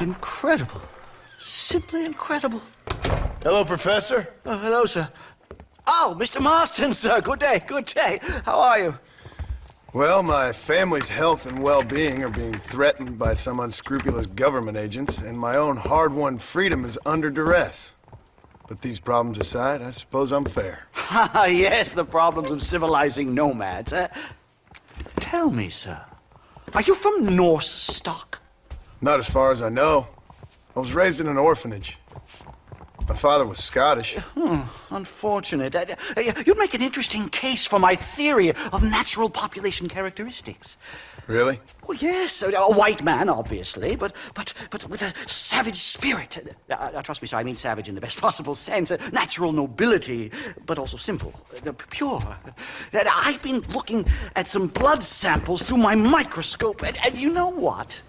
Incredible. Simply incredible. Hello, Professor. Oh, hello, sir. Oh, Mr. Marston, sir. Good day, good day. How are you? Well, my family's health and well-being are being threatened by some unscrupulous government agents, and my own hard-won freedom is under duress. But these problems aside, I suppose I'm fair. Yes, the problems of civilizing nomads. Tell me, sir, are you from Norse stock? Not as far as I know. I was raised in an orphanage. My father was Scottish. Unfortunate. You'd make an interesting case for my theory of natural population characteristics. Really? Well, yes, a white man, obviously, but with a savage spirit. Trust me, sir, I mean savage in the best possible sense. Natural nobility, but also simple, pure. I've been looking at some blood samples through my microscope, and you know what?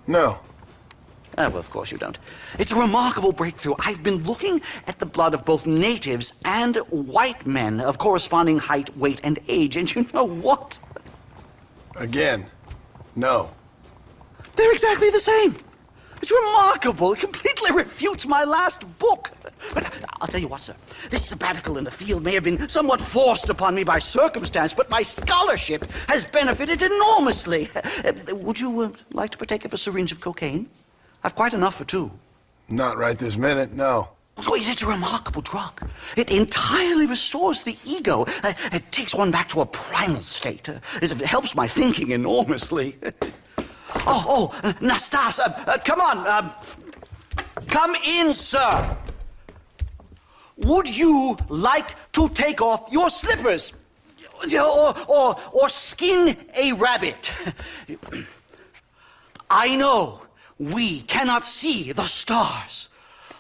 No. Well, of course you don't. It's a remarkable breakthrough. I've been looking at the blood of both natives and white men of corresponding height, weight, and age, and you know what? Again, no. They're exactly the same. It's remarkable. It completely refutes my last book. But I'll tell you what, sir. This sabbatical in the field may have been somewhat forced upon me by circumstance, but my scholarship has benefited enormously. Would you like to partake of a syringe of cocaine? I've quite enough for two. Not right this minute, no. Oh, it's a remarkable drug. It entirely restores the ego. It takes one back to a primal state. It helps my thinking enormously. Nastas, come on. Come in, sir. Would you like to take off your slippers? Or skin a rabbit? I know we cannot see the stars,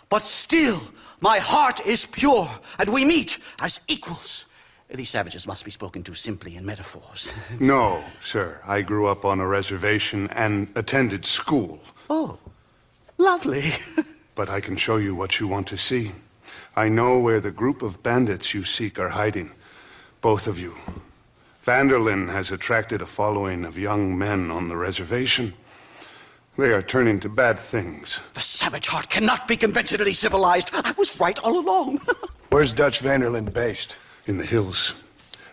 but still my heart is pure, and we meet as equals. These savages must be spoken to simply in metaphors. No, sir. I grew up on a reservation and attended school. Oh, lovely. But I can show you what you want to see. I know where the group of bandits you seek are hiding. Both of you. Vanderlyn has attracted a following of young men on the reservation. They are turning to bad things. The savage heart cannot be conventionally civilized. I was right all along. Where's Dutch Vanderlyn based? In the hills,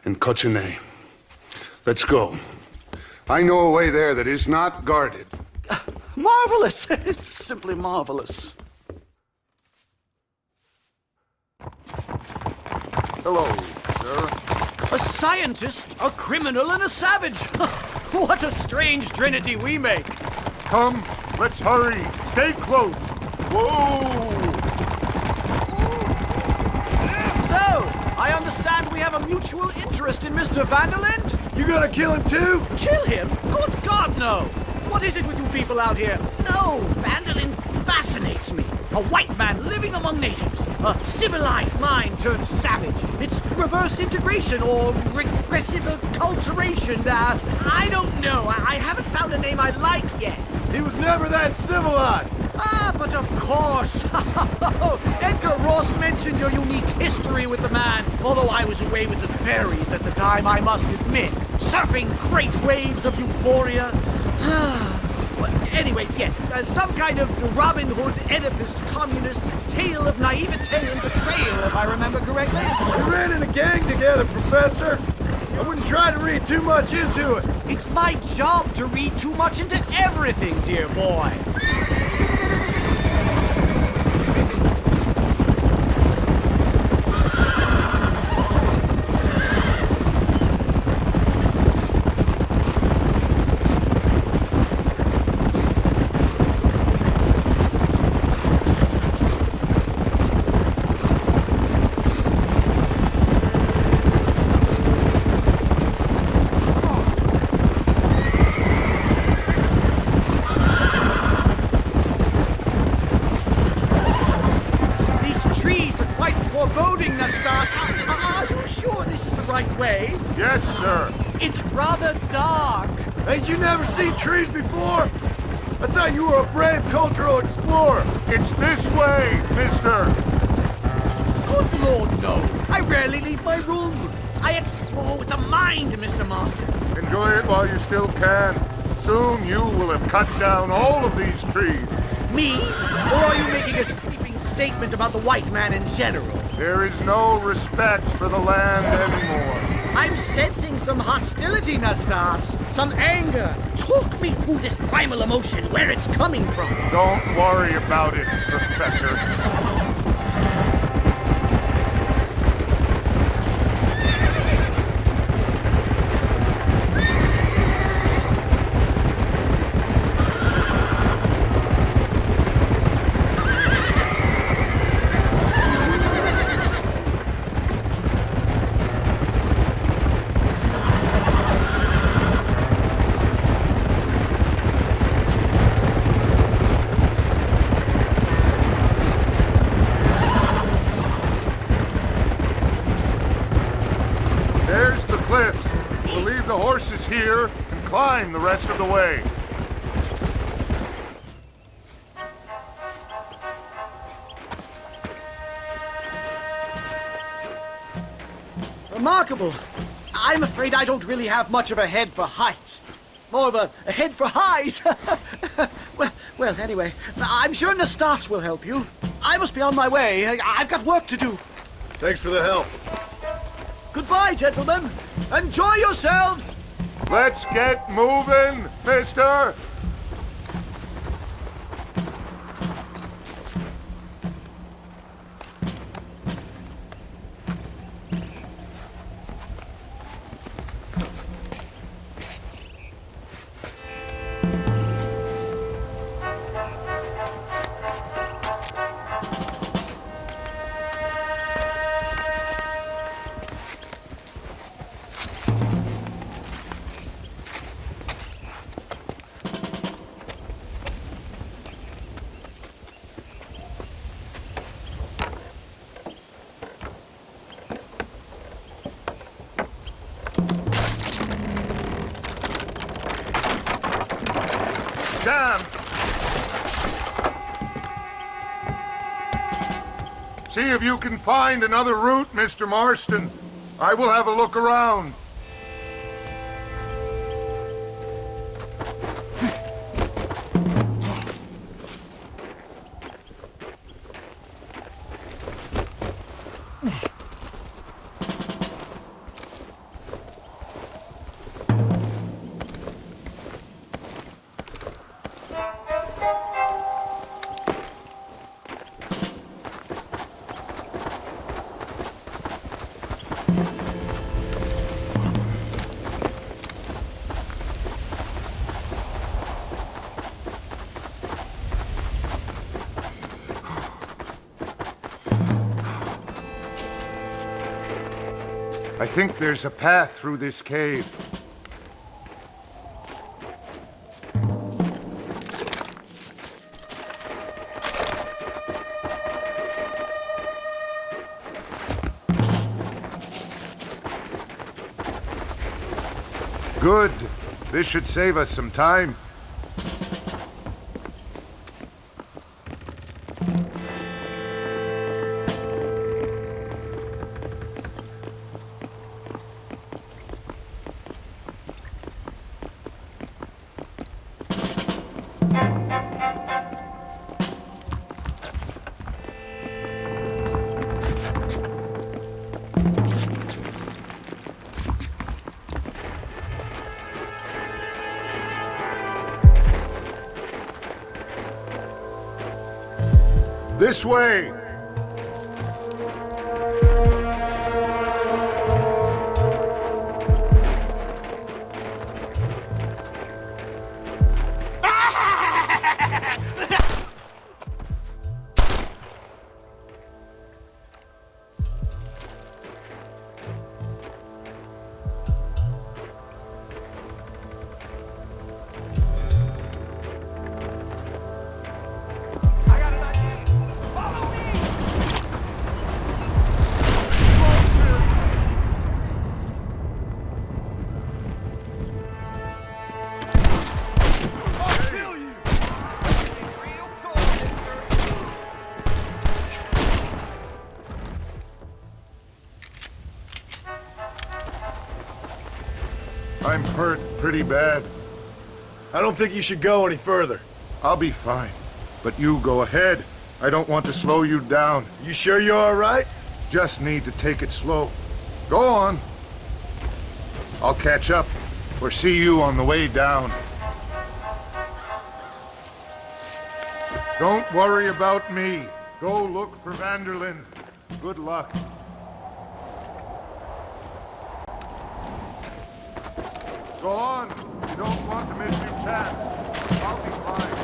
in Cochene. Let's go. I know a way there that is not guarded. Marvelous. It's simply marvelous. Hello, sir. A scientist, a criminal, and a savage. What a strange trinity we make. Come, let's hurry. Stay close. Whoa! So, I understand we have a mutual interest in Mr. Vanderlyn? You gonna kill him too? Kill him? Good God, no! What is it with you people out here? No, Vanderlyn fascinates me. A white man living among natives. A civilized mind turned savage. It's reverse integration or regressive acculturation. I don't know. I haven't found a name I like yet. He was never that civilized. But of course. Edgar Ross mentioned your unique history with the man, although I was away with the fairies at the time, I must admit, surfing great waves of euphoria. Anyway, yes, some kind of Robin Hood, Oedipus, communist tale of naivete and betrayal, if I remember correctly. We ran in a gang together, Professor. I wouldn't try to read too much into it. It's my job to read too much into everything, dear boy. Yes, sir. It's rather dark. Ain't you never seen trees before? I thought you were a brave cultural explorer. It's this way, mister. Good Lord, no. I rarely leave my room. I explore with the mind, Mr. Marston. Enjoy it while you still can. Soon you will have cut down all of these trees. Me? Or are you making a sweeping statement about the white man in general? There is no respect for the land anymore. I'm sensing some hostility, Nastas. Some anger. Talk me through this primal emotion, where it's coming from. Don't worry about it, Professor. There's the cliffs. We'll leave the horses here and climb the rest of the way. Remarkable. I'm afraid I don't really have much of a head for heights. More of a head for highs. well, anyway, I'm sure Nastas will help you. I must be on my way. I've got work to do. Thanks for the help. Goodbye, gentlemen. Enjoy yourselves. Let's get moving, mister. Damn! See if you can find another route, Mr. Marston. I will have a look around. I think there's a path through this cave. Good. This should save us some time. This way! I'm hurt pretty bad. I don't think you should go any further. I'll be fine. But you go ahead. I don't want to slow you down. You sure you're all right? Just need to take it slow. Go on. I'll catch up, or see you on the way down. Don't worry about me. Go look for Vanderlyn. Good luck. Go on. You don't want to miss your chance. I'll be fine.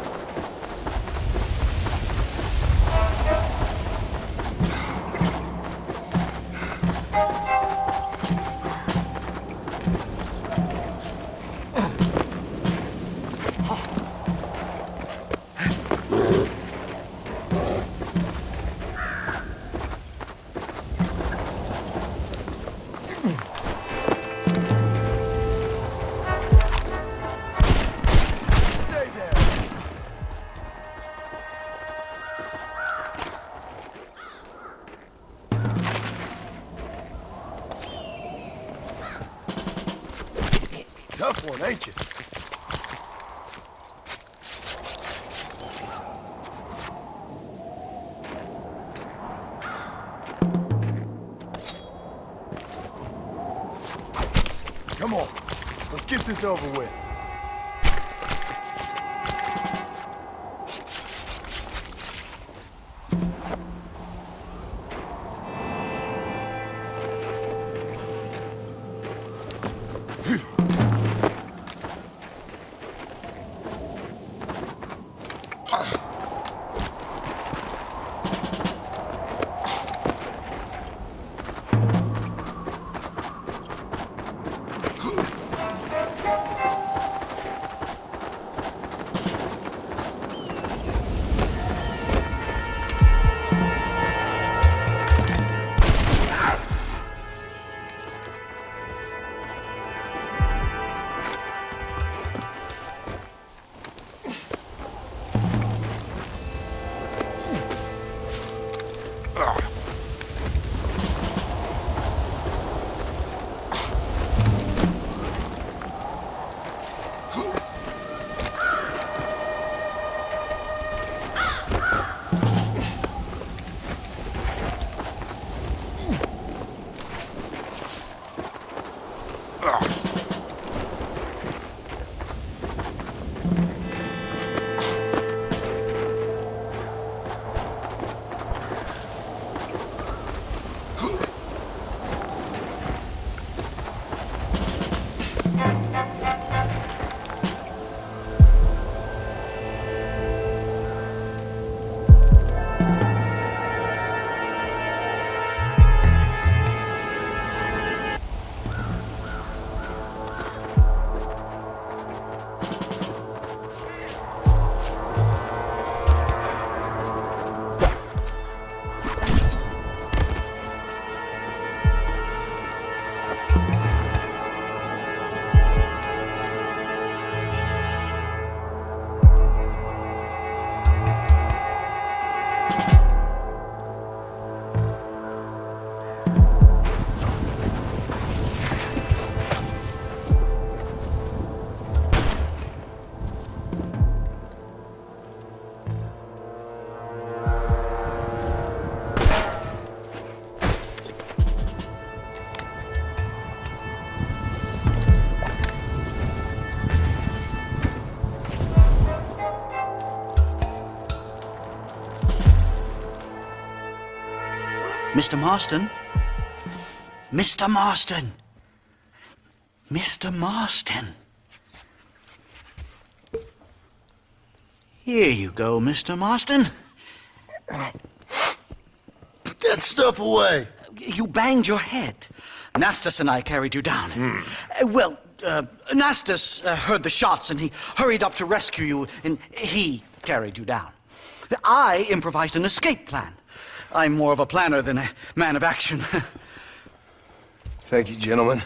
Tough one, ain't you? Come on, let's get this over with. Mr. Marston? Mr. Marston! Mr. Marston! Here you go, Mr. Marston. Put that stuff away. You banged your head. Nastas and I carried you down. Nastas heard the shots and he hurried up to rescue you and he carried you down. I improvised an escape plan. I'm more of a planner than a man of action. Thank you, gentlemen.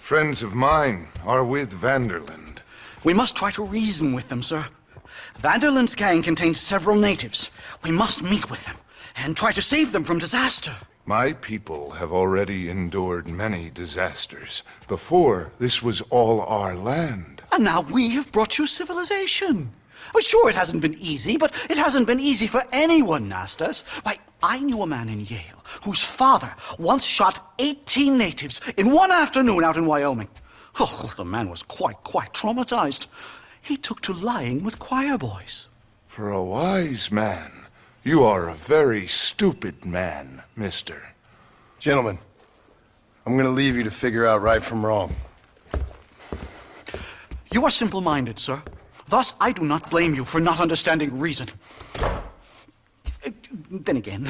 Friends of mine are with Vanderlyn. We must try to reason with them, sir. Vanderlyn's gang contains several natives. We must meet with them and try to save them from disaster. My people have already endured many disasters. Before, this was all our land. And now we have brought you civilization. Well, sure, it hasn't been easy, but it hasn't been easy for anyone, Nastas. Why, I knew a man in Yale whose father once shot 18 natives in one afternoon out in Wyoming. Oh, the man was quite traumatized. He took to lying with choir boys. For a wise man, you are a very stupid man, mister. Gentlemen, I'm gonna leave you to figure out right from wrong. You are simple-minded, sir. Thus, I do not blame you for not understanding reason. Then again...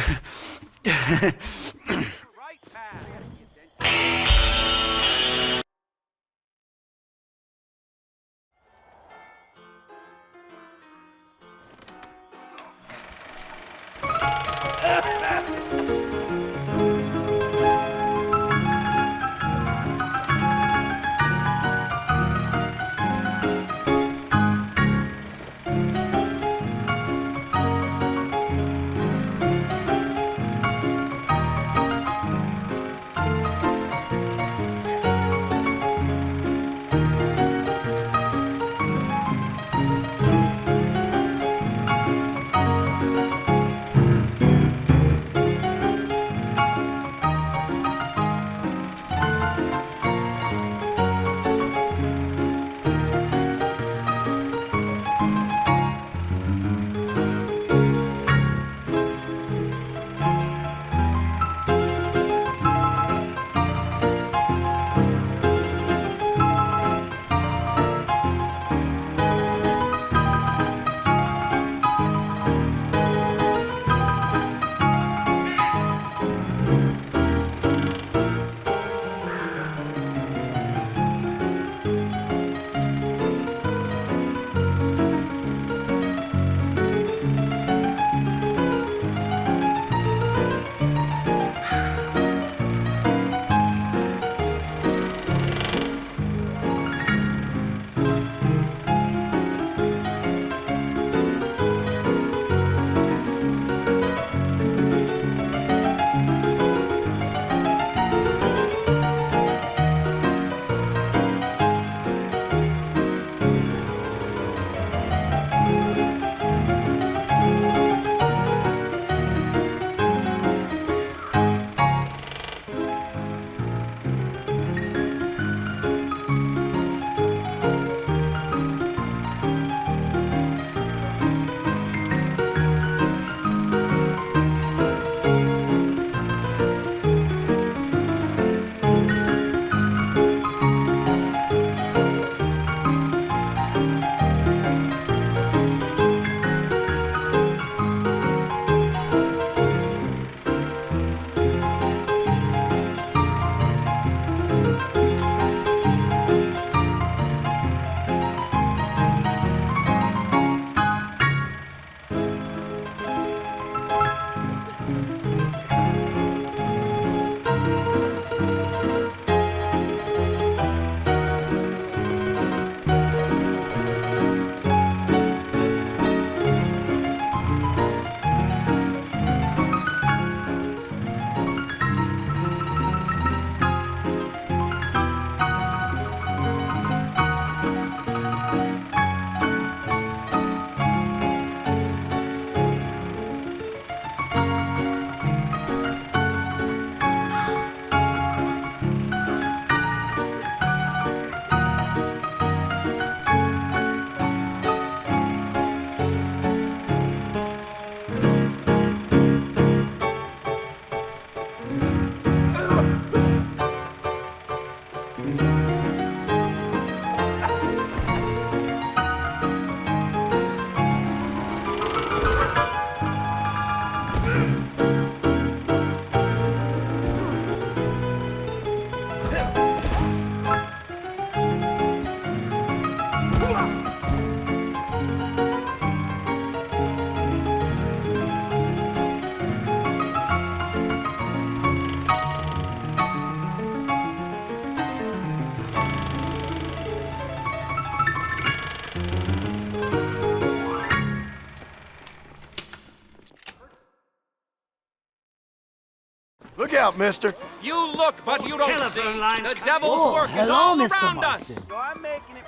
out, mister. You look, but you don't see. Telephone lines The cut- devil's Oh, work is hello, all Mr. around Marston. us. So I'm making it...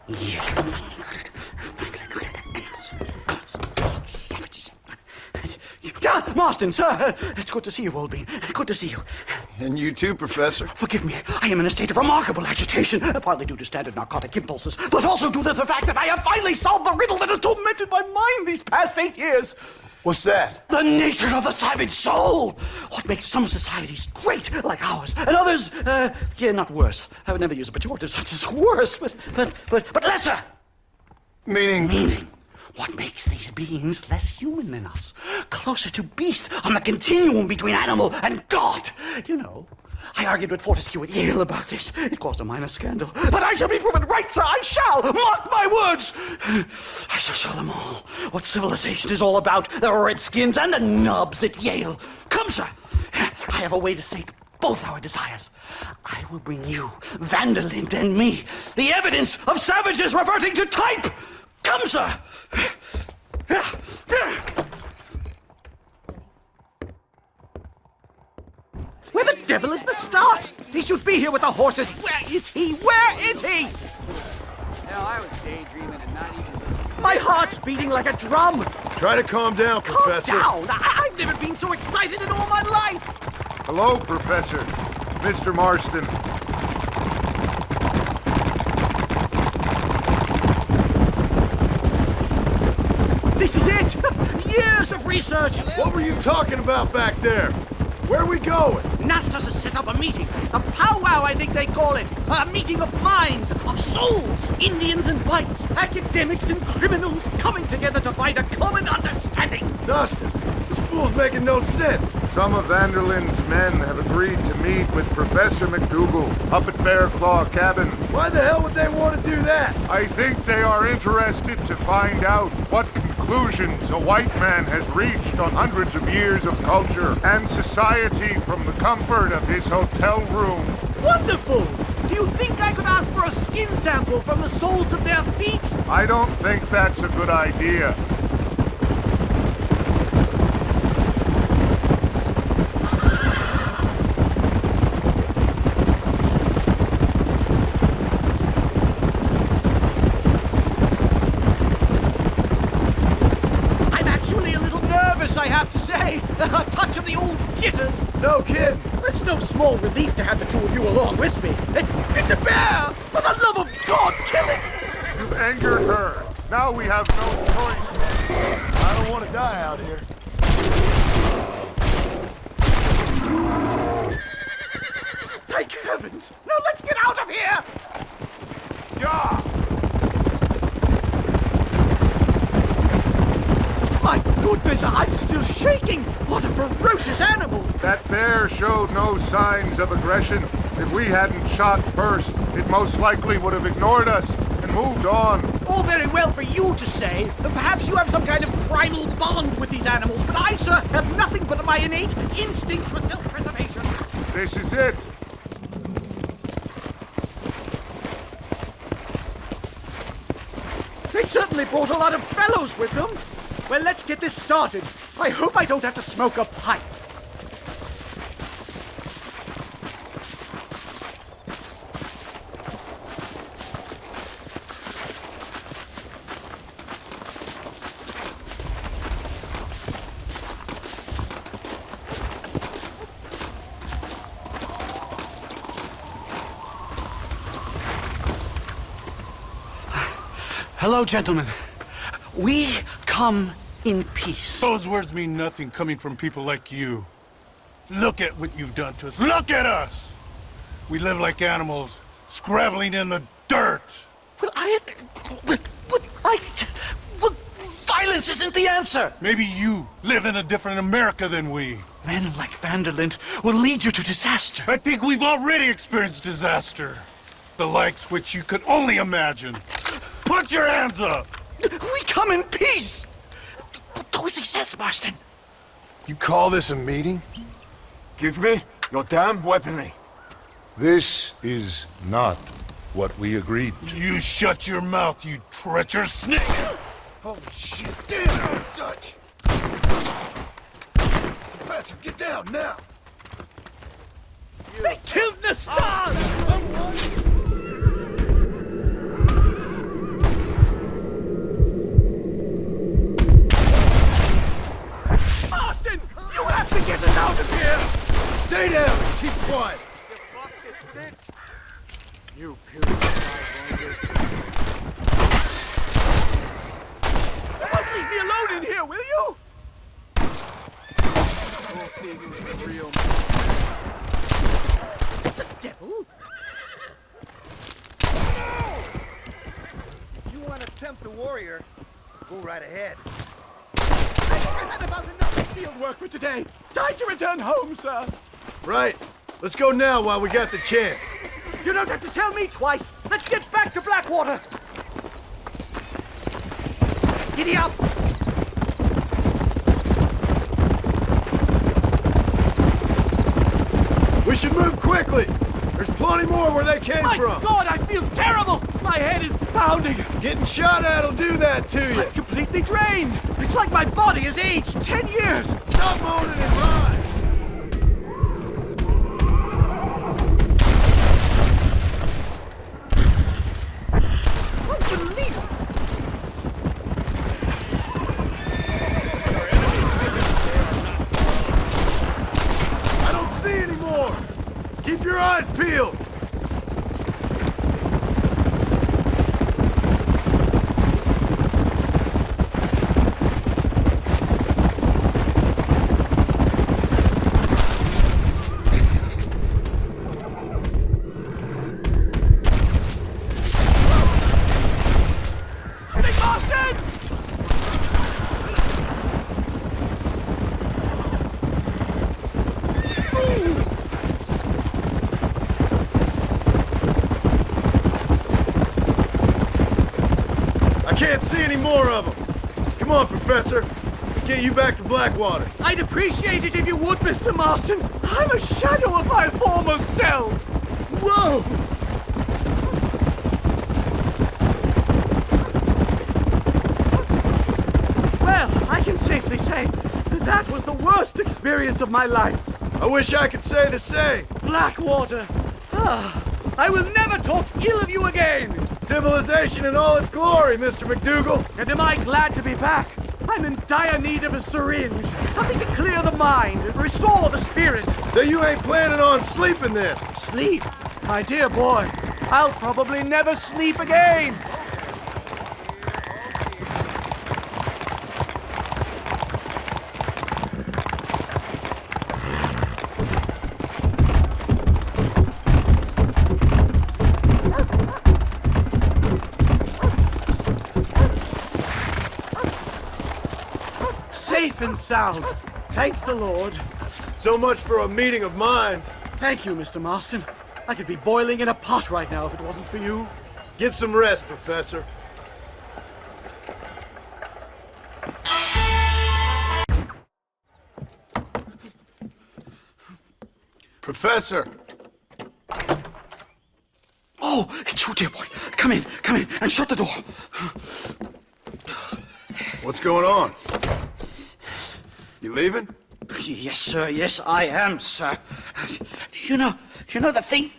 Yes, finally got it. Savages. Marston, sir! It's good to see you, old bean. Good to see you. And you too, Professor. Forgive me, I am in a state of remarkable agitation, partly due to standard narcotic impulses, but also due to the fact that I have finally solved the riddle that has tormented my mind these past 8 years. What's that? The nature of the savage soul! What makes some societies great, like ours, and others, not worse. I would never use a pejorative such as worse, but lesser! Meaning? What makes these beings less human than us? Closer to beast on the continuum between animal and God. You know, I argued with Fortescue at Yale about this. It caused a minor scandal. But I shall be proven right, sir. I shall. Mark my words. I shall show them all what civilization is all about. The redskins and the nubs at Yale. Come, sir. I have a way to sate both our desires. I will bring you, Vanderlyn, and me, the evidence of savages reverting to type. Come, sir! Where the devil is Nastas? He should be here with the horses. Where is he? Where is he? Hell, I was daydreaming and not even listening. My heart's beating like a drum. Try to calm down, Calm Professor. down. I've never been so excited in all my life. Hello, Professor. Mr. Marston. This is it. Years of research. What were you talking about back there? Where are we going? Nastas has set up a meeting. A powwow, I think they call it. A meeting of minds, of souls. Indians and whites, academics and criminals coming together to find a common understanding. Dustus, this fool's making no sense. Some of Vanderlyn's men have agreed to meet with Professor McDougal up at Bearclaw Cabin. Why the hell would they want to do that? I think they are interested to find out what conclusions a white man has reached on hundreds of years of culture and society from the comfort of his hotel room. Wonderful! Do you think I could ask for a skin sample from the soles of their feet? I don't think that's a good idea. I'm actually a little nervous, I have to say. A touch of the old jitters. No kidding. It's no small relief to have the two of you along with me. It's a bear! For the love of God, kill it! You've angered her. Now we have no choice. I don't want to die out here. Thank heavens! Now let's get out of here! Yeah! My goodness, I'm still shaking! What a ferocious animal! That bear showed no signs of aggression. If we hadn't shot first, it most likely would have ignored us and moved on. All very well for you to say, and perhaps you have some kind of primal bond with these animals, but I, sir, have nothing but my innate instinct for self-preservation. This is it. They certainly brought a lot of fellows with them. Well, let's get this started. I hope I don't have to smoke a pipe. Hello, gentlemen. We come in peace. Those words mean nothing coming from people like you. Look at what you've done to us. Look at us! We live like animals, scrabbling in the dirt. Well, violence isn't the answer. Maybe you live in a different America than we. Men like Vanderlyn will lead you to disaster. I think we've already experienced disaster. The likes which you could only imagine. Put your hands up! We come in peace. Do as he says, Marston. You call this a meeting? Give me your damn weaponry. This is not what we agreed to. You shut your mouth, you treacherous snake! Holy shit, damn, Dutch! Professor, get down now! Stay down and keep quiet. You purified wonder. Don't leave me alone in here, will you? We'll see who's the real The devil? If you want to tempt the warrior, go right ahead. I've had about enough field work for today. Time to return home, sir. Right. Let's go now while we got the chance. You don't have to tell me twice. Let's get back to Blackwater. Giddy up. We should move quickly. There's plenty more where they came My from. God, I feel terrible. My head is pounding. Getting shot at'll do that to you. I'm completely drained. It's like my body has aged 10 years. Stop moaning and rise. Unbelievable. I don't see any more. Keep your eyes peeled. Big Marston! I can't see any more of them. Come on, Professor. Let's get you back to Blackwater. I'd appreciate it if you would, Mr. Marston. I'm a shadow of my former self. Whoa! Well, I can safely say that that was the worst experience of my life. I wish I could say the same. Blackwater. Ah, I will never talk ill of you again. Civilization in all its glory, Mr. McDougal. And am I glad to be back? I'm in dire need of a syringe. Something to clear the mind and restore the spirit. So you ain't planning on sleeping then? Sleep? My dear boy, I'll probably never sleep again. Safe and sound. Thank the Lord. So much for a meeting of minds. Thank you, Mr. Marston. I could be boiling in a pot right now if it wasn't for you. Get some rest, Professor. Professor! Oh, it's you, dear boy. Come in, and shut the door. What's going on? You leaving? Yes, sir. Yes, I am, sir. You know the thing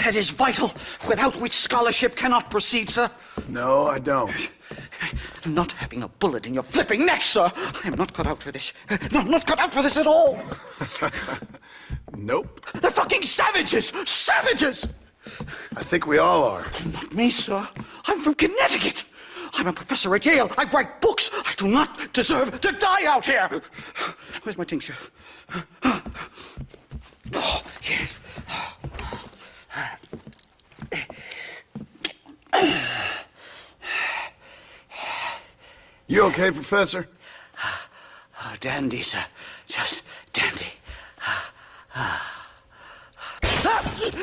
that is vital, without which scholarship cannot proceed, sir? No, I don't. Not having a bullet in your flipping neck, sir. I am not cut out for this. No, I'm not cut out for this at all. Nope. They're fucking savages! Savages! I think we all are. Not me, sir. I'm from Connecticut. I'm a professor at Yale. I write books. I do not deserve to die out here. Where's my tincture? Oh, yes. You okay, Professor? Oh, dandy, sir. Just dandy.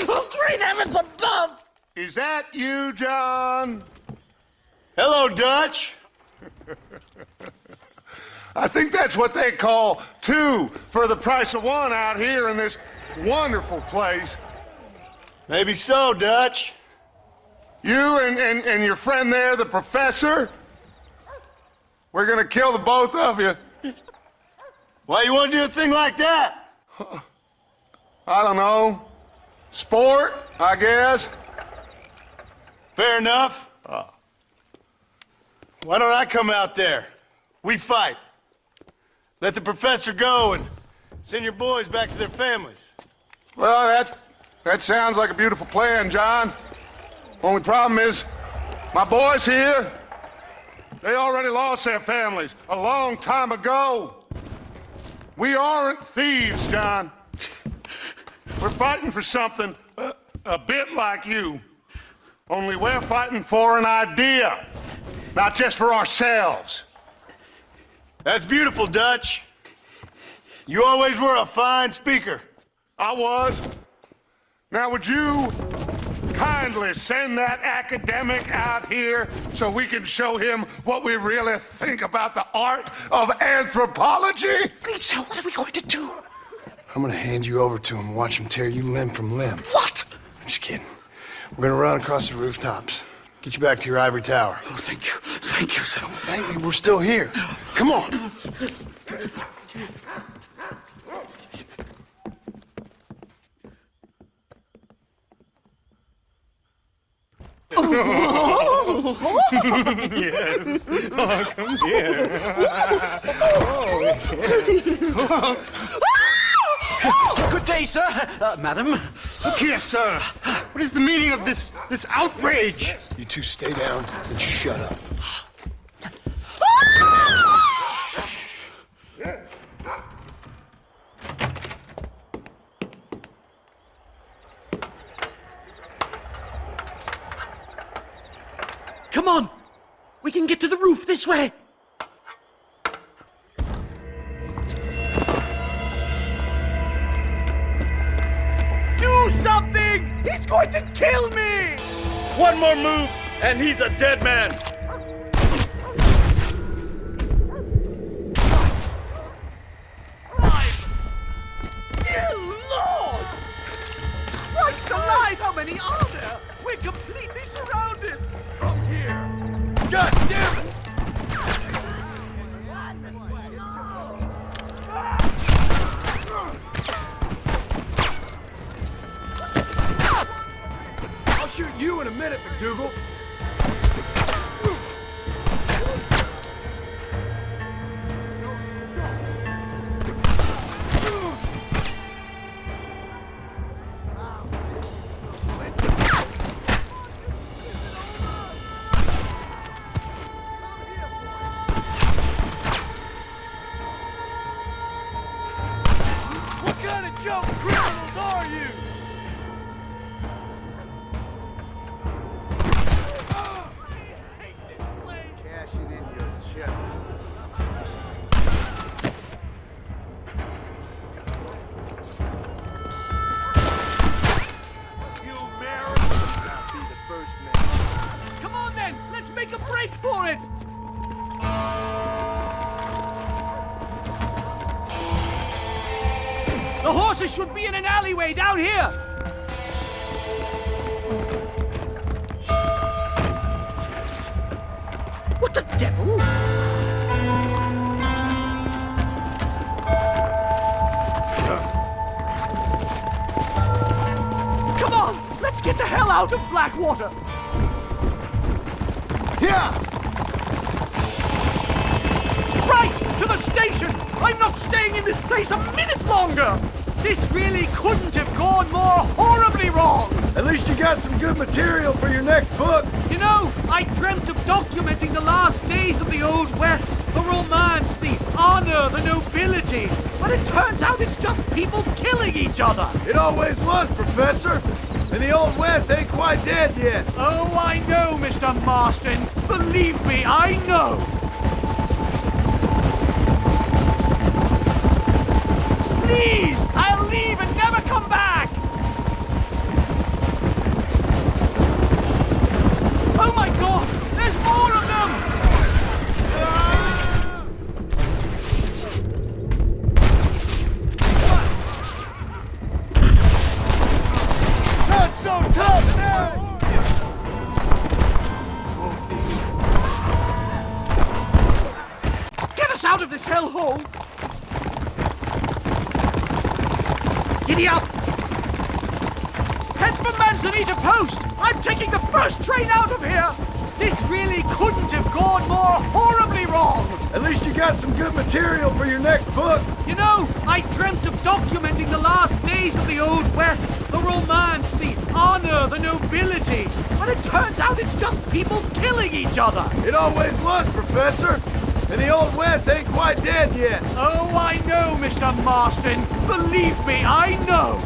Oh, great heavens above! Is that you, John? Hello, Dutch. I think that's what they call two for the price of one out here in this wonderful place. Maybe so, Dutch. You and your friend there, the professor, we're gonna kill the both of you. Why you want to do a thing like that? I don't know. Sport, I guess. Fair enough. Why don't I come out there? We fight. Let the professor go and Send your boys back to their families. Well, that sounds like a beautiful plan, John. Only problem is, my boys here, they already lost their families a long time ago. We aren't thieves, John. We're fighting for something a bit like you. Only we're fighting for an idea, not just for ourselves. That's beautiful, Dutch. You always were a fine speaker. I was. Now, would you kindly send that academic out here so we can show him what we really think about the art of anthropology? Lisa, what are we going to do? I'm gonna hand you over to him and watch him tear you limb from limb. What? I'm just kidding. We're gonna run across the rooftops. Get you back to your ivory tower. Oh, thank you. Thank you, sir. Thank me, we're still here. Come on. Yes. Oh, come here. Good day, sir. Madam. Look here, sir. What is the meaning of this outrage? You two stay down and shut up. Come on. We can get to the roof this way. Do something! He's going to kill me! One more move, and he's a dead man. Dear Lord! Christ alive, how many are there? We're completely surrounded! From here! God damn it! I'll shoot you in a minute, McDougal. What kind of junk criminals are you? Cashing in your chips. You Americans not be the first man. Come on then, let's make a break for it! The horses should be in an alleyway down here! What the devil? Come on, let's get the hell out of Blackwater! Yeah! Right, to the station! I'm not staying in this place a minute longer! This really couldn't have gone more horribly wrong! At least you got some good material for your next book. You know, I dreamt of documenting the last days of the Old West. The romance, the honor, the nobility. But it turns out it's just people killing each other. It always was, Professor. And the Old West ain't quite dead yet. Oh, I know, Mr. Marston. Believe me, I know. Please, I'll leave and never come back. Oh my God, there's more of them. Not so tough now! Get us out of this hellhole. Giddy up! Head for Manzanita Post! I'm taking the first train out of here! This really couldn't have gone more horribly wrong! At least you got some good material for your next book. You know, I dreamt of documenting the last days of the Old West. The romance, the honor, the nobility. But it turns out it's just people killing each other. It always was, Professor. And the Old West ain't quite dead yet. Oh, I know, Mr. Marston. Believe me, I know.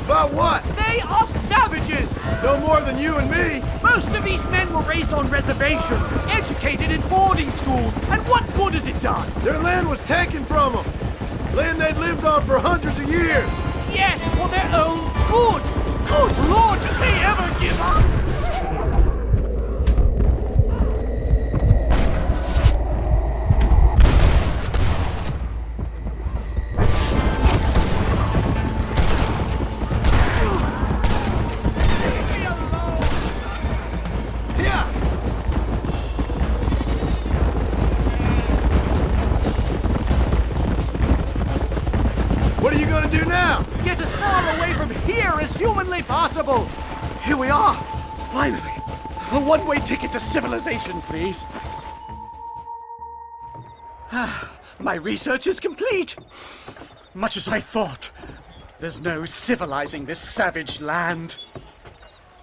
About what? They are savages! No more than you and me. Most of these men were raised on reservations, educated in boarding schools, and what good has it done? Their land was taken from them. Land they'd lived on for hundreds of years. Yes, for their own good. Good Lord, did they ever give up? What are you going to do now? Get as far away from here as humanly possible. Here we are. Finally. A one-way ticket to civilization, please. My research is complete. Much as I thought. There's no civilizing this savage land.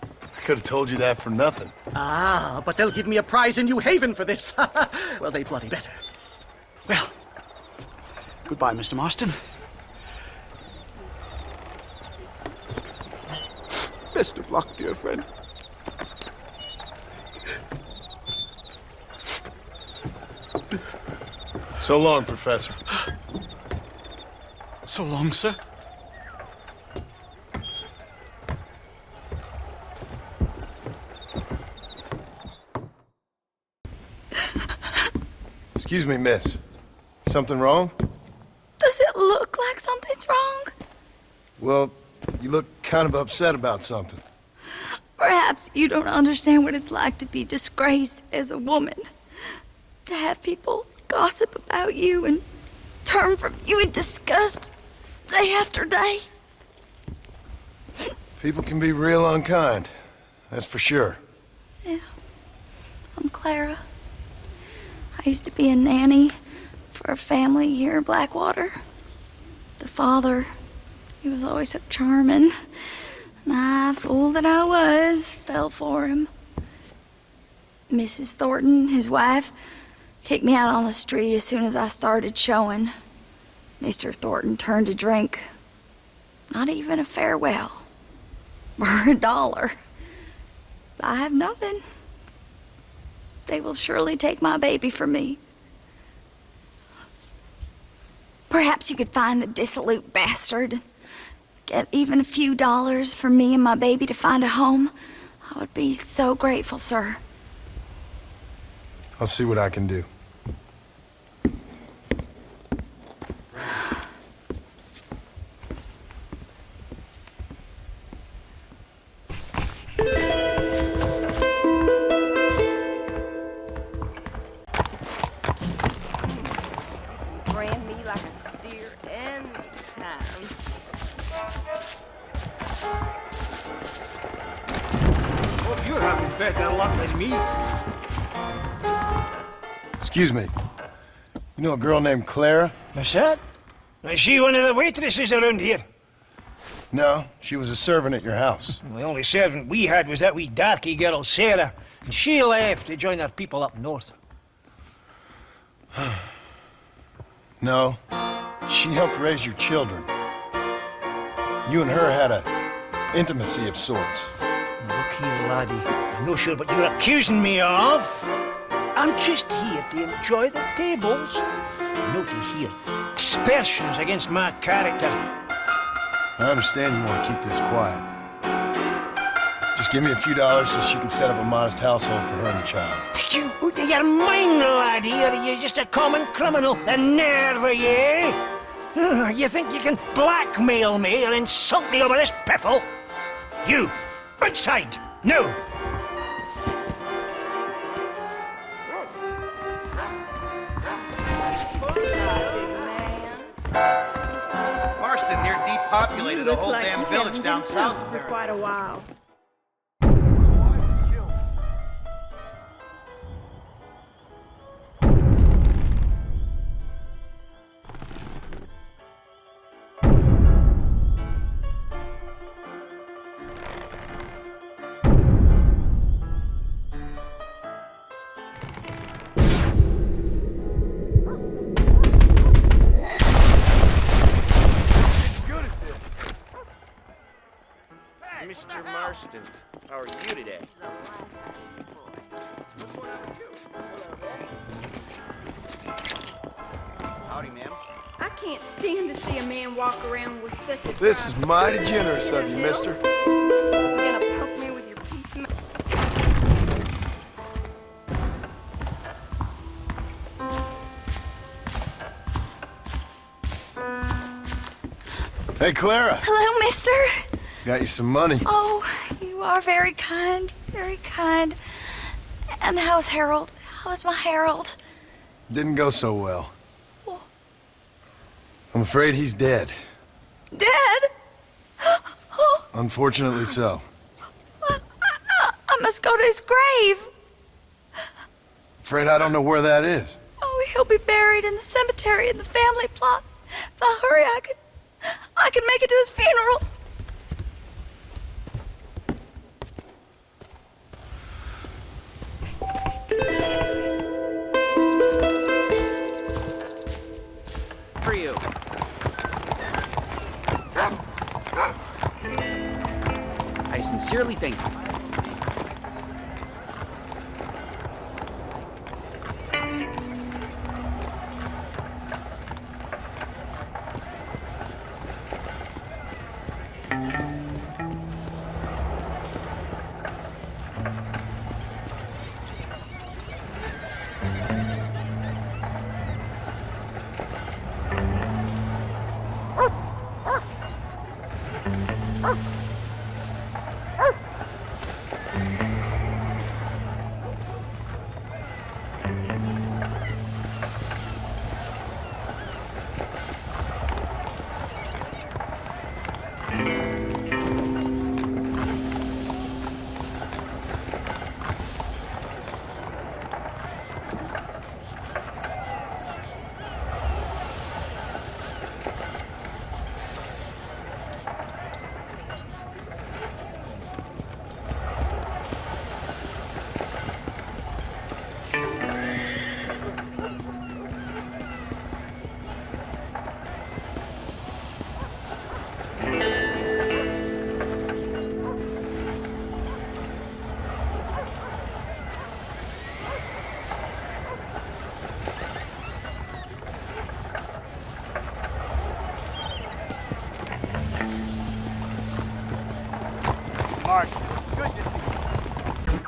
I could have told you that for nothing. Ah, but they'll give me a prize in New Haven for this. Well, they bloody better. Well, goodbye, Mr. Marston. Best of luck, dear friend. So long, Professor. So long, sir. Excuse me, miss. Something wrong? Does it look like something's wrong? Well, you look kind of upset about something. Perhaps you don't understand what it's like to be disgraced as a woman. To have people gossip about you and turn from you in disgust day after day. People can be real unkind. That's for sure. Yeah. I'm Clara. I used to be a nanny for a family here in Blackwater. The father, he was always so charming. And I, fool that I was, fell for him. Mrs. Thornton, his wife, kicked me out on the street as soon as I started showing. Mr. Thornton turned to drink. Not even a farewell. For $1. I have nothing. They will surely take my baby from me. Perhaps you could find the dissolute bastard. Get even a few dollars for me and my baby to find a home. I would be so grateful, sir. I'll see what I can do. Brand me like a steer any time. Well, you're having fed that a lot than me. Excuse me. You know a girl named Clara? What's that? Is she one of the waitresses around here? No, she was a servant at your house. The only servant we had was that wee darky girl, Sarah. And she left to join our people up north. No, she helped raise your children. You and her had a intimacy of sorts. Look here, laddie. I'm not sure what you're accusing me of. I'm just here to enjoy the tables. No to hear aspersions against my character. I understand you want to keep this quiet. Just give me a few dollars so she can set up a modest household for her and the child. You're mine, laddie, or you're just a common criminal. The nerve of you! You think you can blackmail me or insult me over this piffle? You, outside, no! Marston, they're depopulated a whole damn village down south for quite a while. Mr. Marston, how are you today? Howdy, ma'am. I can't stand to see a man walk around with such a... This is mighty generous of you, mister. You gonna poke me with your piece of... Hey, Clara. Hello, mister. Got you some money. Oh, you are very kind, very kind. And how's Harold? How's my Harold? Didn't go so well. I'm afraid he's dead. Dead? Unfortunately so. I must go to his grave. Afraid I don't know where that is. Oh, he'll be buried in the cemetery in the family plot. Now hurry, I can make it to his funeral. For you. I sincerely thank you. Marston, good to see you.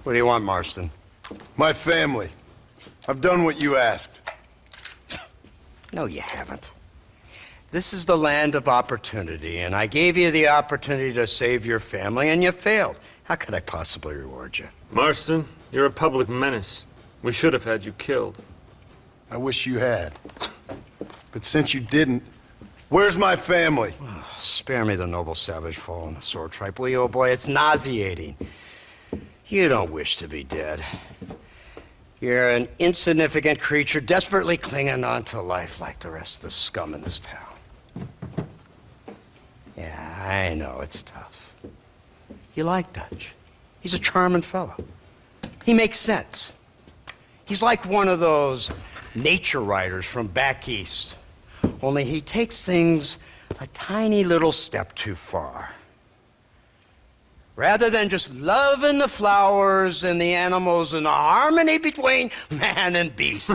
What do you want, Marston? My family. I've done what you asked. No, you haven't. This is the land of opportunity, and I gave you the opportunity to save your family, and you failed. How could I possibly reward you? Marston, you're a public menace. We should have had you killed. I wish you had. But since you didn't, where's my family? Oh, spare me the noble savage fall on the sword tripe, will you, old boy? It's nauseating. You don't wish to be dead. You're an insignificant creature desperately clinging on to life like the rest of the scum in this town. Yeah, I know, it's tough. You like Dutch. He's a charming fellow. He makes sense. He's like one of those nature writers from back east. Only he takes things a tiny little step too far. Rather than just loving the flowers and the animals and the harmony between man and beast,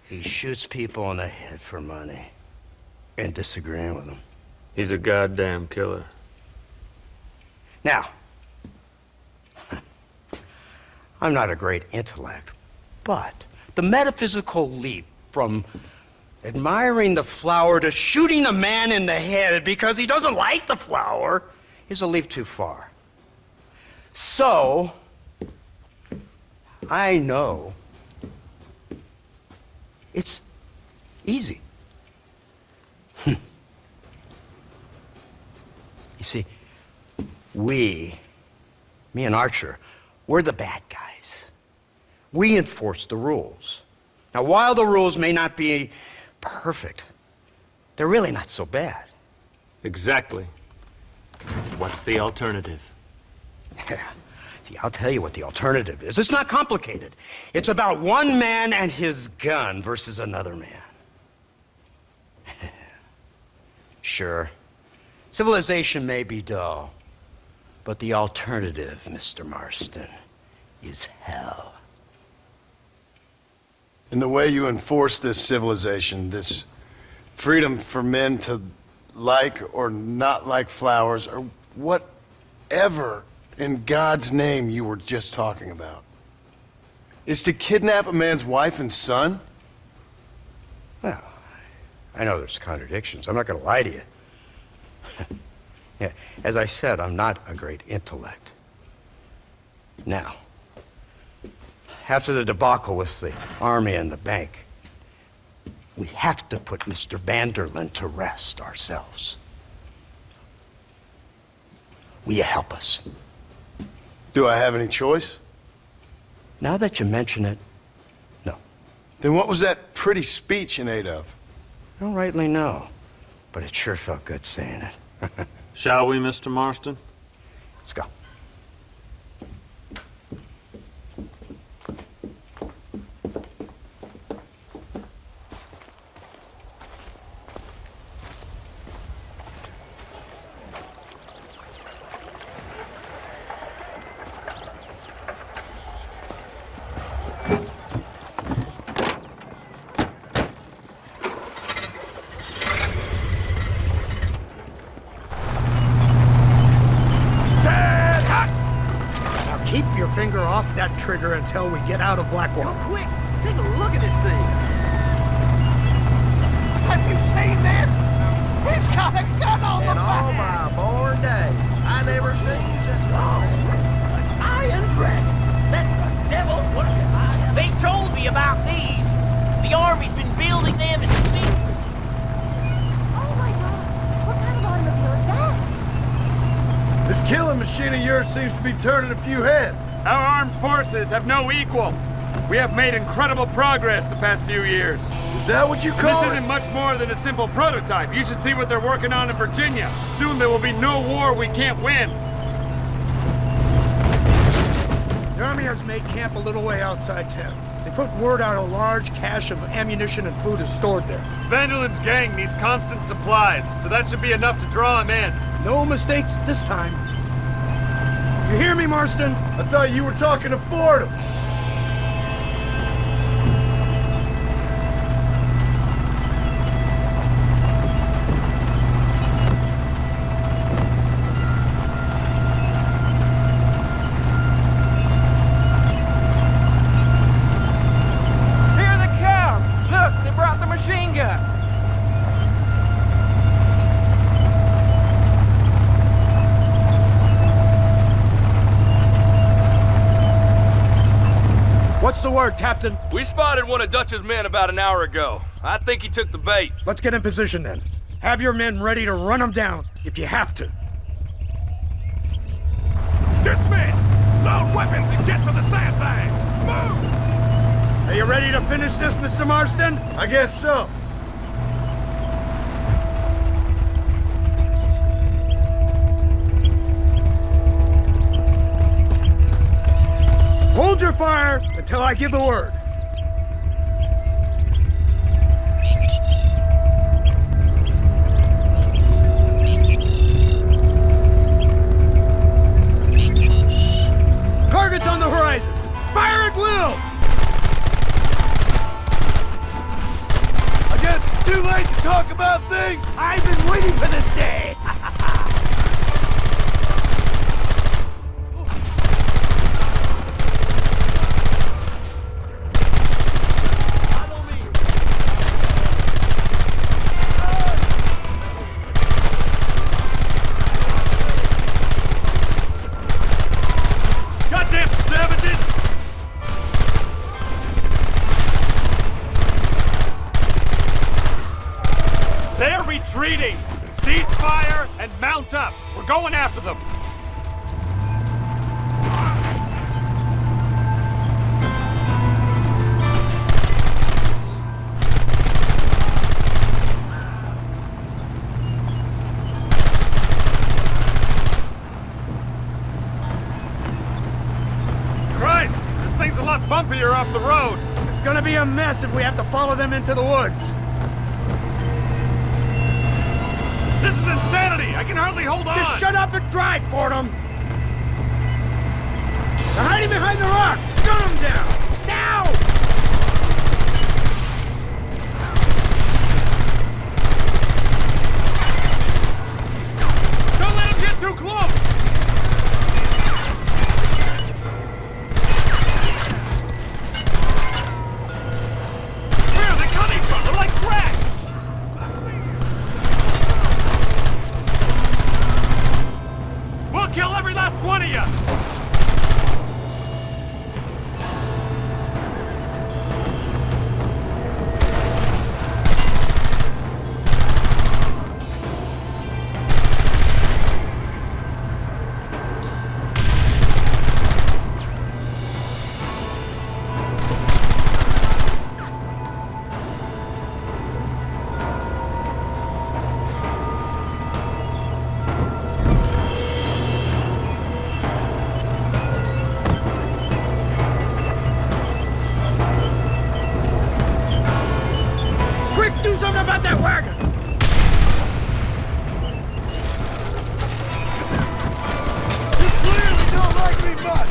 he shoots people in the head for money and disagreeing with them. He's a goddamn killer. Now, I'm not a great intellect, but the metaphysical leap from admiring the flower to shooting a man in the head because he doesn't like the flower is a leap too far. So, I know it's easy. You see, me and Archer, we're the bad guys. We enforce the rules. Now, while the rules may not be perfect, they're really not so bad. Exactly. What's the alternative? See, I'll tell you what the alternative is. It's not complicated. It's about one man and his gun versus another man. Sure, civilization may be dull, but the alternative, Mr. Marston, is hell. And the way you enforce this civilization, this freedom for men to like or not like flowers, or whatever in God's name you were just talking about, is to kidnap a man's wife and son? Well, I know there's contradictions. I'm not going to lie to you. Yeah, as I said, I'm not a great intellect. Now, after the debacle with the army and the bank, we have to put Mr. Vanderlyn to rest ourselves. Will you help us? Do I have any choice? Now that you mention it, no. Then what was that pretty speech in aid of? I don't rightly know, but it sure felt good saying it. Shall we, Mr. Marston? Let's go. Keep your finger off that trigger until we get out of Blackwater. Quick, take a look at this thing. Have you seen this? He's got a gun on the back. all my born days, I never seen such An iron dragon. That's the devil's what? They told me about these. The Army's been building them in secret. Oh my God. What kind of automobile is that? This killing machine of yours seems to be turning a few heads. Our armed forces have no equal. We have made incredible progress the past few years. Is that what you call This it? isn't much more than a simple prototype. You should see what they're working on in Virginia. Soon there will be no war we can't win. The Army has made camp a little way outside town. They put word out a large cache of ammunition and food is stored there. Vanderlyn's gang needs constant supplies, so that should be enough to draw him in. No mistakes this time. You hear me, Marston? I thought you were talking to Fordham. Here they come! Look, they brought the machine gun. What's the word, Captain? We spotted one of Dutch's men about an hour ago. I think he took the bait. Let's get in position then. Have your men ready to run them down if you have to. Dismiss! Load weapons and get to the sandbag! Move! Are you ready to finish this, Mr. Marston? I guess so. Hold your fire until I give the word. darling! I've been waiting for this day! Goddamn savages! They're retreating! Cease fire and mount up! We're going after them! Christ! This thing's a lot bumpier off the road! It's gonna be a mess if we have to follow them into the woods. This is insanity! I can hardly hold on! Just shut up and drive, Fordham! They're hiding behind the rocks! Gun them down! Now! Don't let them get too close! Where are they coming from? They're like rats! We'll kill every last one of you! Quick, do something about that wagon! You clearly don't like me much!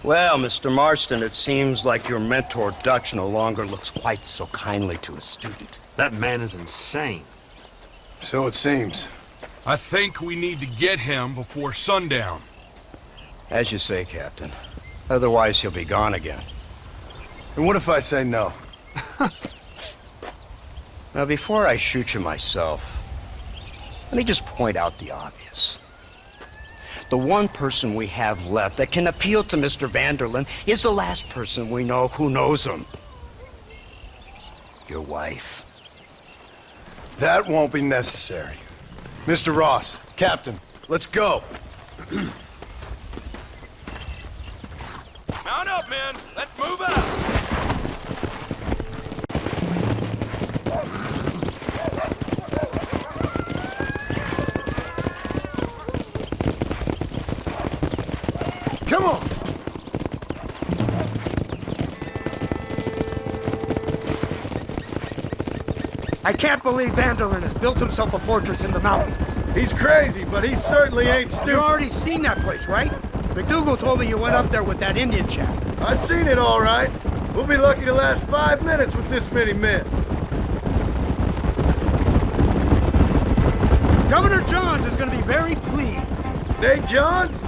Well, Mr. Marston, it seems like your mentor Dutch no longer looks quite so kindly to his student. That man is insane. So it seems. I think we need to get him before sundown. As you say, Captain. Otherwise, he'll be gone again. And what if I say no? Now, before I shoot you myself, let me just point out the obvious. The one person we have left that can appeal to Mr. Vanderlyn is the last person we know who knows him. Your wife. That won't be necessary. Mr. Ross, Captain, let's go. Mount up, men! Let's move out! Come on! I can't believe Vanderlyn has built himself a fortress in the mountains. He's crazy, but he certainly ain't You've stupid. already seen that place, right? McDougal told me you went up there with that Indian chap. I seen it all right. We'll be lucky to last 5 minutes with this many men. Governor Johns is going to be very pleased. Nate Johns?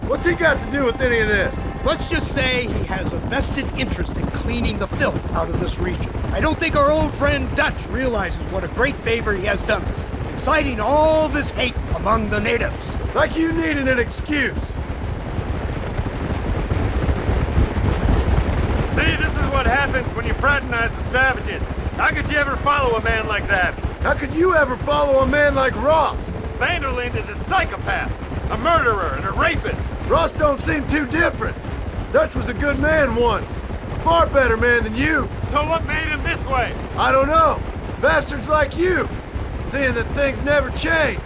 What's he got to do with any of this? Let's just say he has a vested interest in cleaning the filth out of this region. I don't think our old friend Dutch realizes what a great favor he has done us, inciting all this hate among the natives. Like you needed an excuse. See, this is what happens when you fraternize the savages. How could you ever follow a man like that? How could you ever follow a man like Ross? Vanderlyn is a psychopath. a murderer, and a rapist. Ross don't seem too different. Dutch was a good man once. A far better man than you. So what made him this way? I don't know. Bastards like you. Seeing that things never change.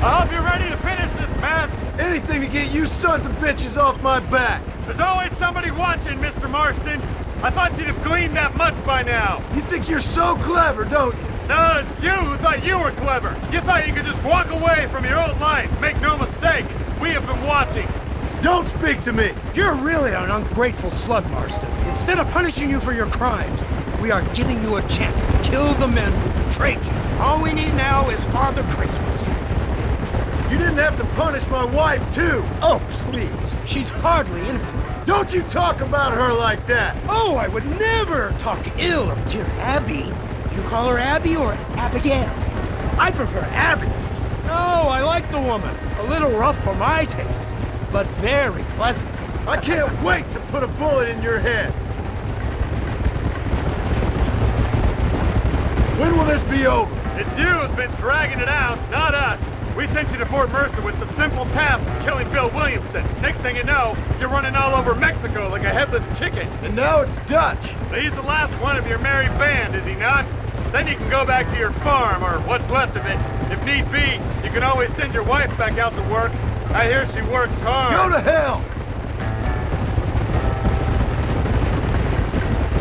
I hope you're ready to finish this mess. Anything to get you sons of bitches off my back. There's always somebody watching, Mr. Marston. I thought you'd have gleaned that much by now. You think you're so clever, don't you? No, it's you who thought you were clever. You thought you could just walk away from your old life. Make no mistake, we have been watching. Don't speak to me! You're really an ungrateful slug, Marston. Instead of punishing you for your crimes, we are giving you a chance to kill the men who betrayed you. All we need now is Father Christmas. You didn't have to punish my wife, too! Oh, please. She's hardly innocent. Don't you talk about her like that! Oh, I would never talk ill of dear Abby. Do you call her Abby or Abigail? I prefer Abby. No, I like the woman. A little rough for my taste, but very pleasant. I can't wait to put a bullet in your head. When will this be over? It's you who's been dragging it out, not us. We sent you to Fort Mercer with the simple task of killing Bill Williamson. Next thing you know, you're running all over Mexico like a headless chicken. And now it's Dutch. So he's the last one of your merry band, is he not? Then you can go back to your farm, or what's left of it. If need be, you can always send your wife back out to work. I hear she works hard. Go to hell!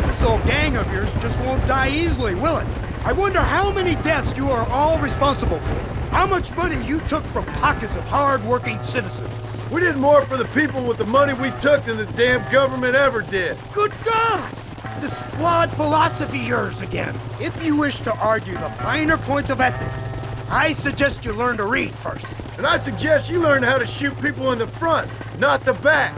This old gang of yours just won't die easily, will it? I wonder how many deaths you are all responsible for. How much money you took from pockets of hard-working citizens. We did more for the people with the money we took than the damn government ever did. Good God! This flawed philosophy of yours again. If you wish to argue the finer points of ethics, I suggest you learn to read first. And I suggest you learn how to shoot people in the front, not the back.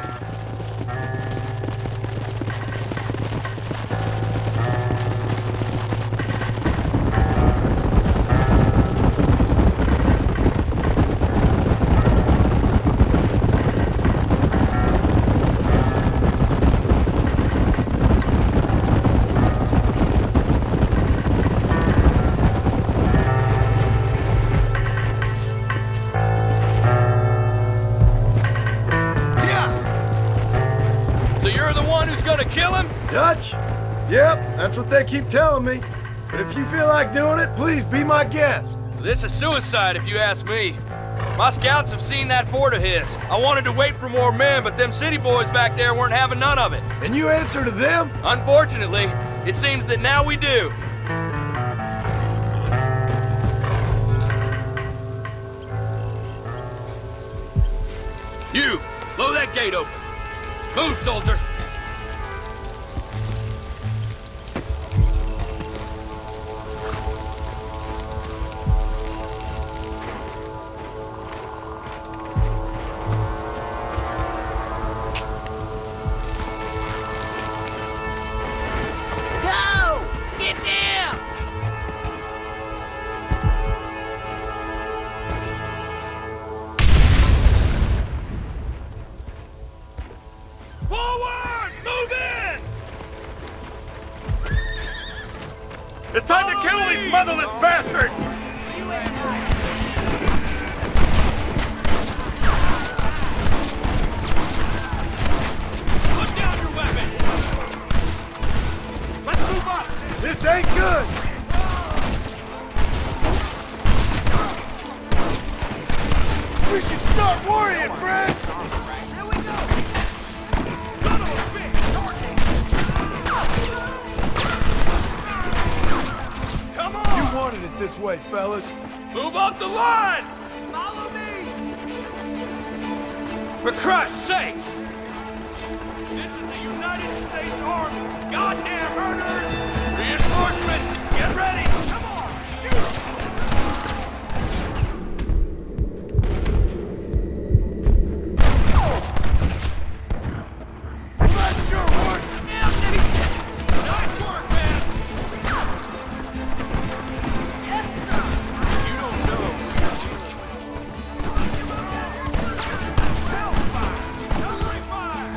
Dutch? Yep, that's what they keep telling me. But if you feel like doing it, please be my guest. This is suicide, if you ask me. My scouts have seen that fort of his. I wanted to wait for more men, but them city boys back there weren't having none of it. And you answer to them? Unfortunately, it seems that now we do. You, blow that gate open. Move, soldier. It's time to kill these motherless bastards! Put down your weapon! Let's move up! This ain't good! We should start worrying, friends! Here we go! Son of a bitch! Come on! You wanted it this way, fellas. Move up the line! Follow me! For Christ's sakes! This is the United States Army! Goddamn murderers! Reinforcements! Get ready! Come on! Shoot! That's your work! Nice work, man! You don't know who you're dealing with. Hellfire! Covering fire!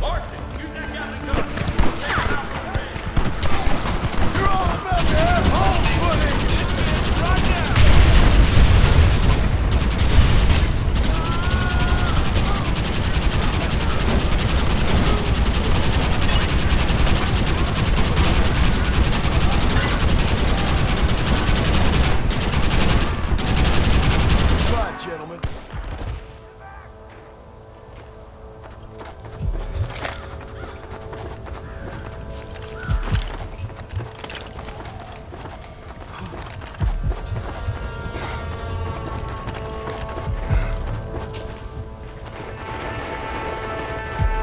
Marston, use that Gatling gun. You're all about to have home footing! Right now! Right, gentlemen.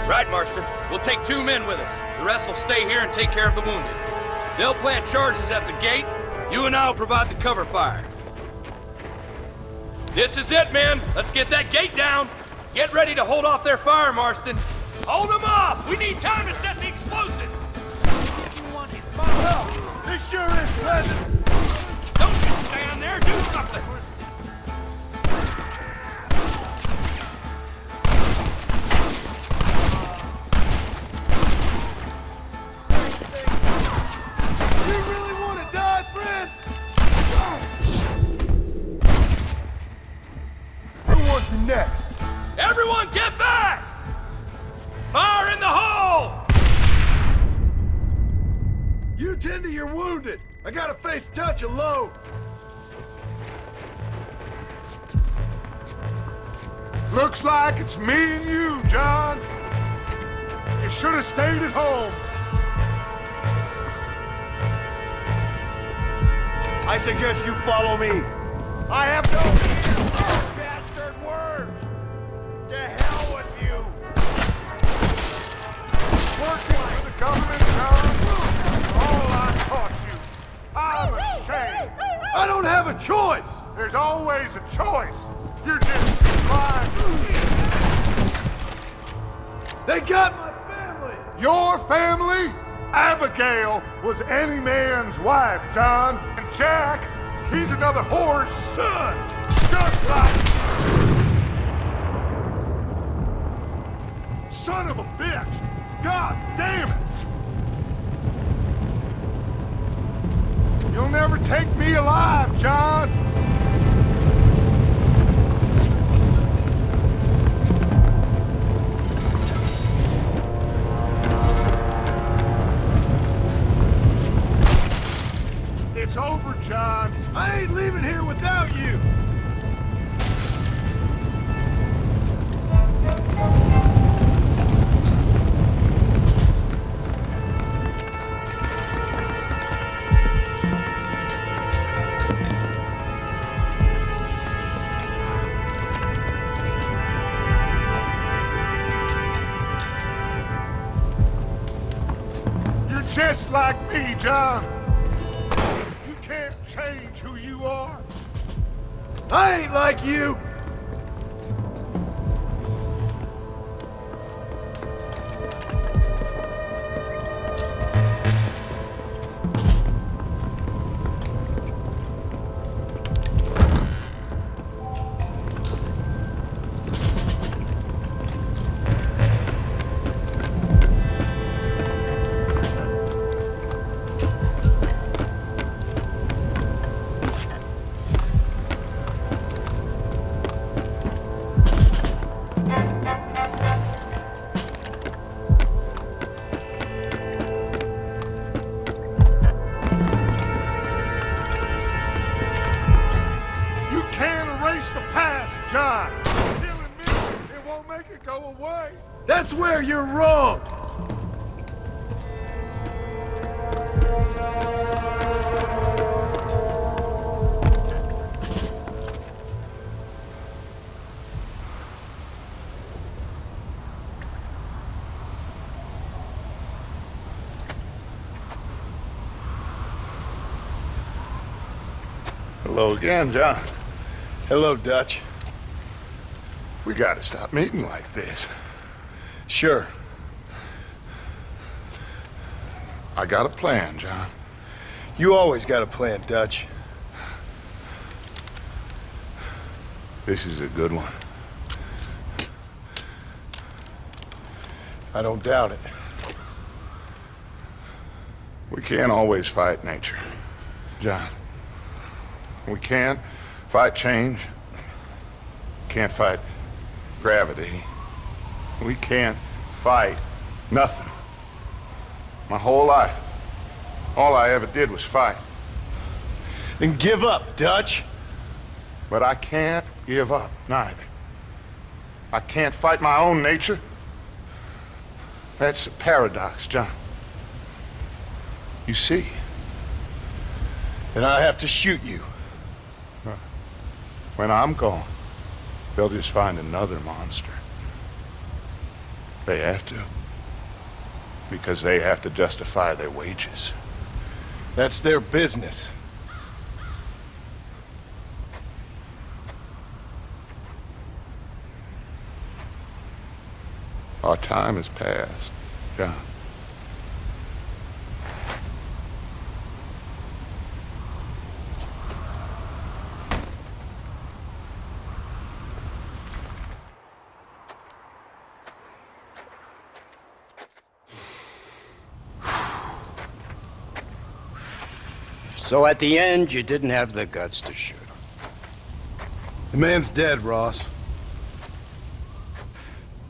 Right, Marston. We'll take 2 men with us. The rest will stay here and take care of the wounded. They'll plant charges at the gate. You and I'll provide the cover fire. This is it, men. Let's get that gate down. Get ready to hold off their fire, Marston. Hold them off! We need time to set the explosives! You want my help? This sure is pleasant. Don't just stand there, do something! You really want to die, friend? Who wants me next? Everyone get back! Fire in the hole! You tend to your wounded. I gotta face Dutch alone. Looks like it's me and you, John. You should have stayed at home. I suggest you follow me. I have no bastard words. To hell with you. Working for the government, John. All I taught you. I'm ashamed. I don't have a choice. There's always a choice. You're just blind. They got my family. Your family? Abigail was any man's wife, John. And Jack, he's another whore's son. Just like... Son of a bitch. God damn it. You'll never take me alive, John. It's over, John. I ain't leaving here without you. You're just like me, John. You can't change who you are. I ain't like you. John, killing me, it won't make it go away. That's where you're wrong. Hello again, John. Hello, Dutch. We gotta stop meeting like this. Sure. I got a plan, John. You always got a plan, Dutch. This is a good one. I don't doubt it. We can't always fight nature, John. We can't fight change. Can't fight gravity. We can't fight nothing. My whole life, all I ever did was fight. Then give up, Dutch. But I can't give up, neither. I can't fight my own nature. That's a paradox, John. You see? Then I have to shoot you. When I'm gone, they'll just find another monster. They have to. Because they have to justify their wages. That's their business. Our time has passed, John. So at the end, you didn't have the guts to shoot him. The man's dead, Ross.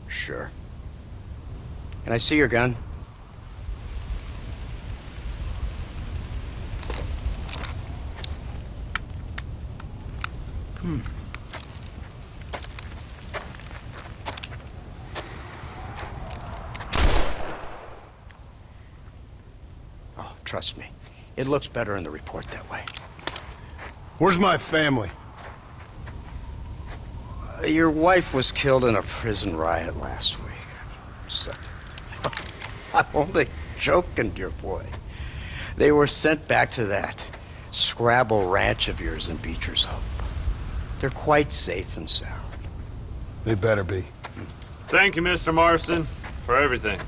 Sure. Can I see your gun? Oh, trust me. It looks better in the report that way. Where's my family? Your wife was killed in a prison riot last week. So, I'm only joking, dear boy. They were sent back to that Scrabble ranch of yours in Beecher's Hope. They're quite safe and sound. They better be. Thank you, Mr. Marston, for everything.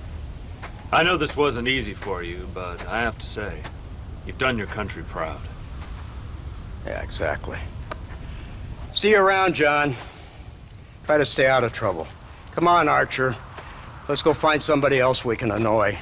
I know this wasn't easy for you, but I have to say, you've done your country proud. Yeah, exactly. See you around, John. Try to stay out of trouble. Come on, Archer. Let's go find somebody else we can annoy.